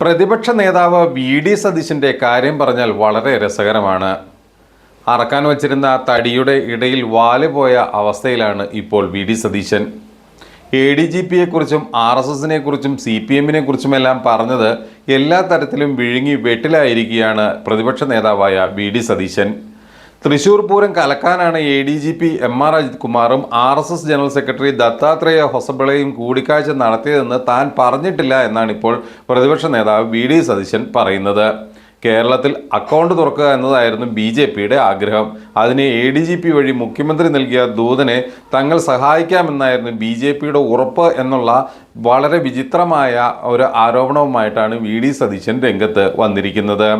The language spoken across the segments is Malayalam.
പ്രതിപക്ഷ നേതാവ് വി.ഡി. സതീശന്റെ കാര്യം പറഞ്ഞാൽ വളരെ രസകരമാണ്. അറക്കാൻ വച്ചിരുന്ന തടിയുടെ ഇടയിൽ വാല് പോയ അവസ്ഥയിലാണ് ഇപ്പോൾ വി.ഡി. സതീശൻ. ADGPയെക്കുറിച്ചും RSSനെക്കുറിച്ചും CPMനെക്കുറിച്ചുമെല്ലാം പറഞ്ഞത് എല്ലാ തരത്തിലും വിഴുങ്ങി വെട്ടിലായിരിക്കുകയാണ് പ്രതിപക്ഷ നേതാവായ വി.ഡി. സതീശൻ. തൃശൂർ പൂരം കലക്കാനാണ് ADGP MR അജിത് കുമാറും RSS ജനറൽ സെക്രട്ടറി ദത്താത്രേയ ഹൊസബളയും കൂടിക്കാഴ്ച നടത്തിയതെന്ന് താൻ പറഞ്ഞിട്ടില്ല എന്നാണ് ഇപ്പോൾ പ്രതിപക്ഷ നേതാവ് വി.ഡി. സതീശൻ പറയുന്നത്. കേരളത്തിൽ അക്കൗണ്ട് തുറക്കുക എന്നതായിരുന്നു BJPയുടെ ആഗ്രഹം. അതിന് ADGP വഴി മുഖ്യമന്ത്രി നൽകിയ ദൂതനെ തങ്ങൾ സഹായിക്കാമെന്നായിരുന്നു BJPയുടെ ഉറപ്പ് എന്നുള്ള വളരെ വിചിത്രമായ ഒരു ആരോപണവുമായിട്ടാണ് വി.ഡി. സതീശൻ രംഗത്ത് വന്നിരിക്കുന്നത്.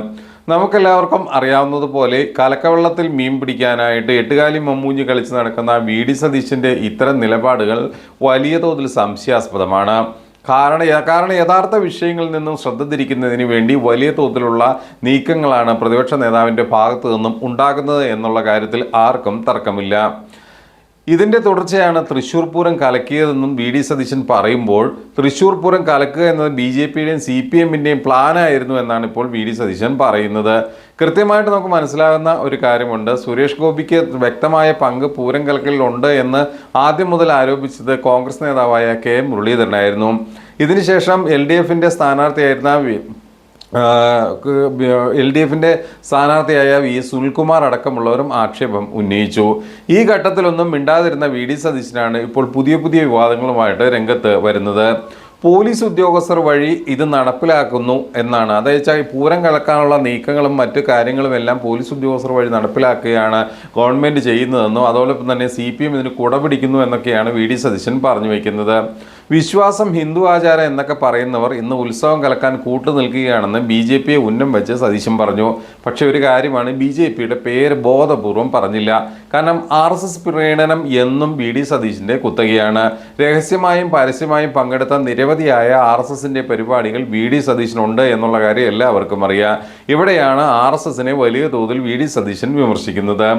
നമുക്കെല്ലാവർക്കും അറിയാവുന്നതുപോലെ കലക്കവെള്ളത്തിൽ മീൻ പിടിക്കാനായിട്ട് എട്ടുകാലി മമ്മൂഞ്ഞ് കളിച്ച് നടക്കുന്ന വി.ഡി. സതീശൻ്റെ ഇത്തരം നിലപാടുകൾ വലിയ തോതിൽ സംശയാസ്പദമാണ്. കാരണം യഥാർത്ഥ വിഷയങ്ങളിൽ നിന്നും ശ്രദ്ധ തിരിക്കുന്നതിന് വേണ്ടി വലിയ തോതിലുള്ള നീക്കങ്ങളാണ് പ്രതിപക്ഷ നേതാവിൻ്റെ ഭാഗത്തു നിന്നും ഉണ്ടാകുന്നത് എന്നുള്ള കാര്യത്തിൽ ആർക്കും തർക്കമില്ല. ഇതിൻ്റെ തുടർച്ചയാണ് തൃശ്ശൂർ പൂരം കലക്കിയതെന്നും വി.ഡി. സതീശൻ പറയുമ്പോൾ തൃശ്ശൂർ പൂരം കലക്കുക എന്നത് BJPയുടെയും CPMൻ്റെയും പ്ലാനായിരുന്നു എന്നാണ് ഇപ്പോൾ വി.ഡി. സതീശൻ പറയുന്നത്. കൃത്യമായിട്ട് നമുക്ക് മനസ്സിലാകുന്ന ഒരു കാര്യമുണ്ട്. സുരേഷ് ഗോപിക്ക് വ്യക്തമായ പങ്ക് പൂരം കലക്കലിലുണ്ട് എന്ന് ആദ്യം മുതൽ ആരോപിച്ചത് കോൺഗ്രസ് നേതാവായ K മുരളീധരനായിരുന്നു. ഇതിനുശേഷം LDFൻ്റെ സ്ഥാനാർത്ഥിയായിരുന്ന LDFൻ്റെ സ്ഥാനാർത്ഥിയായ വി സുനിൽകുമാർ അടക്കമുള്ളവരും ആക്ഷേപം ഉന്നയിച്ചു. ഈ ഘട്ടത്തിലൊന്നും മിണ്ടാതിരുന്ന വി.ഡി. സതീശനാണ് ഇപ്പോൾ പുതിയ വിവാദങ്ങളുമായിട്ട് രംഗത്ത് വരുന്നത്. പോലീസ് ഉദ്യോഗസ്ഥർ വഴി ഇത് നടപ്പിലാക്കുന്നു എന്നാണ്. അതായത് പൂരം കലക്കാനുള്ള നീക്കങ്ങളും മറ്റു കാര്യങ്ങളും എല്ലാം പോലീസ് ഉദ്യോഗസ്ഥർ വഴി നടപ്പിലാക്കുകയാണ് ഗവൺമെൻറ് ചെയ്യുന്നതെന്നും അതോടൊപ്പം തന്നെ CPM ഇതിന് കുടപിടിക്കുന്നു എന്നൊക്കെയാണ് വി.ഡി. സതീശൻ പറഞ്ഞു വയ്ക്കുന്നത്. വിശ്വാസം, ഹിന്ദു ആചാരം എന്നൊക്കെ പറയുന്നവർ ഇന്ന് ഉത്സവം കലക്കാൻ കൂട്ടു നിൽക്കുകയാണെന്ന് BJPയെ ഉന്നം വെച്ച് സതീശൻ പറഞ്ഞു. പക്ഷേ ഒരു കാര്യമാണ്, BJPയുടെ പേര് ബോധപൂർവം പറഞ്ഞില്ല. കാരണം RSS പ്രീണനം എന്നും വി.ഡി. സതീശൻ്റെ കുത്തകയാണ്. രഹസ്യമായും പരസ്യമായും പങ്കെടുത്ത നിരവധിയായ RSSൻ്റെ പരിപാടികൾ വി.ഡി. സതീശനുണ്ട് എന്നുള്ള കാര്യം എല്ലാവർക്കും അറിയാം. ഇവിടെയാണ് RSSനെ വലിയ തോതിൽ വി.ഡി. സതീശൻ വിമർശിക്കുന്നത്.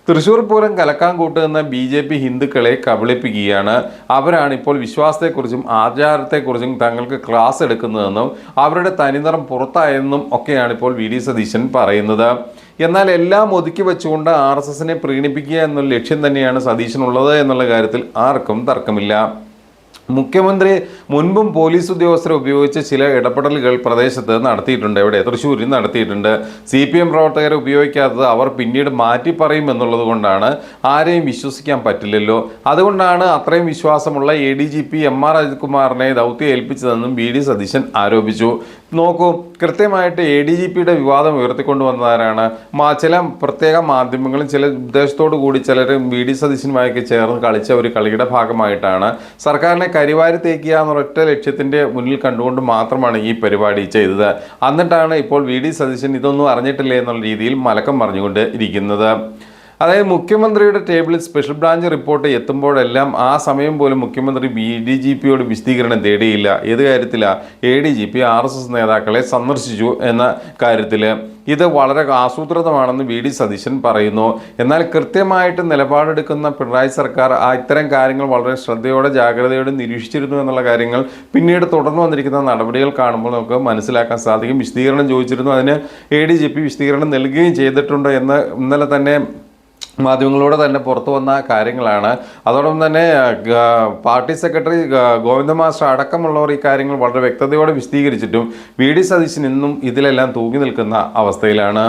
തൃശ്ശൂർ പൂരം കലക്കാൻ കൂട്ടുന്ന BJP ഹിന്ദുക്കളെ കബളിപ്പിക്കുകയാണ്. അവരാണ് ഇപ്പോൾ വിശ്വാസത്തെക്കുറിച്ചും ആചാരത്തെക്കുറിച്ചും തങ്ങൾക്ക് ക്ലാസ് എടുക്കുന്നതെന്നും അവരുടെ തനിനിറം പുറത്തായെന്നും ഒക്കെയാണ് ഇപ്പോൾ വി.ഡി. സതീശൻ പറയുന്നത്. എന്നാൽ എല്ലാം ഒതുക്കി വെച്ചുകൊണ്ട് RSSനെ പ്രീണിപ്പിക്കുക എന്നുള്ള ലക്ഷ്യം തന്നെയാണ് സതീശനുള്ളത് എന്നുള്ള കാര്യത്തിൽ ആർക്കും തർക്കമില്ല. മുഖ്യമന്ത്രി മുൻപും പോലീസ് ഉദ്യോഗസ്ഥരെ ഉപയോഗിച്ച് ചില ഇടപെടലുകൾ പ്രദേശത്ത് നടത്തിയിട്ടുണ്ട്. ഇവിടെ തൃശ്ശൂരിൽ നടത്തിയിട്ടുണ്ട്. CPM പ്രവർത്തകരെ ഉപയോഗിക്കാത്തത് അവർ പിന്നീട് മാറ്റി പറയും എന്നുള്ളത് കൊണ്ടാണ് ആരെയും വിശ്വസിക്കാൻ പറ്റില്ലല്ലോ. അതുകൊണ്ടാണ് അത്രയും വിശ്വാസമുള്ള ADGP MR അജിത് കുമാറിനെ ദൗത്യം ഏൽപ്പിച്ചതെന്നും വി.ഡി. സതീശൻ ആരോപിച്ചു. നോക്കൂ, കൃത്യമായിട്ട് ADGPയുടെ വിവാദം ഉയർത്തിക്കൊണ്ടുവന്നവരാണ് ചില പ്രത്യേക മാധ്യമങ്ങളും ചില ഉദ്ദേശത്തോടു കൂടി ചിലർ വി.ഡി. സതീശനുമായൊക്കെ ചേർന്ന് കളിച്ച ഒരു കളിയുടെ ഭാഗമായിട്ടാണ് സർക്കാരിനെ കരിവാരി തേക്കുക എന്നൊരൊറ്റ ലക്ഷ്യത്തിൻ്റെ മുന്നിൽ കണ്ടുകൊണ്ട് മാത്രമാണ് ഈ പരിപാടി ചെയ്തത്. എന്നിട്ടാണ് ഇപ്പോൾ വി.ഡി. സതീശൻ ഇതൊന്നും അറിഞ്ഞിട്ടില്ല എന്നുള്ള രീതിയിൽ മലക്കം പറഞ്ഞുകൊണ്ട് ഇരിക്കുന്നത്. അതായത് മുഖ്യമന്ത്രിയുടെ ടേബിളിൽ സ്പെഷ്യൽ ബ്രാഞ്ച് റിപ്പോർട്ട് എത്തുമ്പോഴെല്ലാം ആ സമയം പോലും മുഖ്യമന്ത്രി DGPയോട് വിശദീകരണം തേടിയില്ല. ഏത് കാര്യത്തിലാണ്? ADGP RSS നേതാക്കളെ സന്ദർശിച്ചു എന്ന കാര്യത്തിൽ. ഇത് വളരെ ആസൂത്രിതമാണെന്ന് വി.ഡി. സതീശൻ പറയുന്നു. എന്നാൽ കൃത്യമായിട്ട് നിലപാടെടുക്കുന്ന പിണറായി സർക്കാർ ഇത്തരം കാര്യങ്ങൾ വളരെ ശ്രദ്ധയോടെ ജാഗ്രതയോടെ നിരീക്ഷിച്ചിരുന്നു എന്നുള്ള കാര്യങ്ങൾ പിന്നീട് തുടർന്ന് വന്നിരിക്കുന്ന നടപടികൾ കാണുമ്പോൾ നമുക്ക് മനസ്സിലാക്കാൻ സാധിക്കും. വിശദീകരണം ചോദിച്ചിരുന്നു, അതിന് ADGP വിശദീകരണം നൽകുകയും ചെയ്തിട്ടുണ്ട് എന്ന് ഇന്നലെ തന്നെ മാധ്യമങ്ങളോട് തന്നെ പുറത്തു വന്ന കാര്യങ്ങളാണ്. അതോടൊപ്പം തന്നെ പാർട്ടി സെക്രട്ടറി ഗോവിന്ദ മാസ്റ്റർ അടക്കമുള്ളവർ ഈ കാര്യങ്ങൾ വളരെ വ്യക്തതയോടെ വിശദീകരിച്ചിട്ടും വി.ഡി. സതീശൻ ഇന്നും ഇതിലെല്ലാം തൂങ്ങി നിൽക്കുന്ന അവസ്ഥയിലാണ്.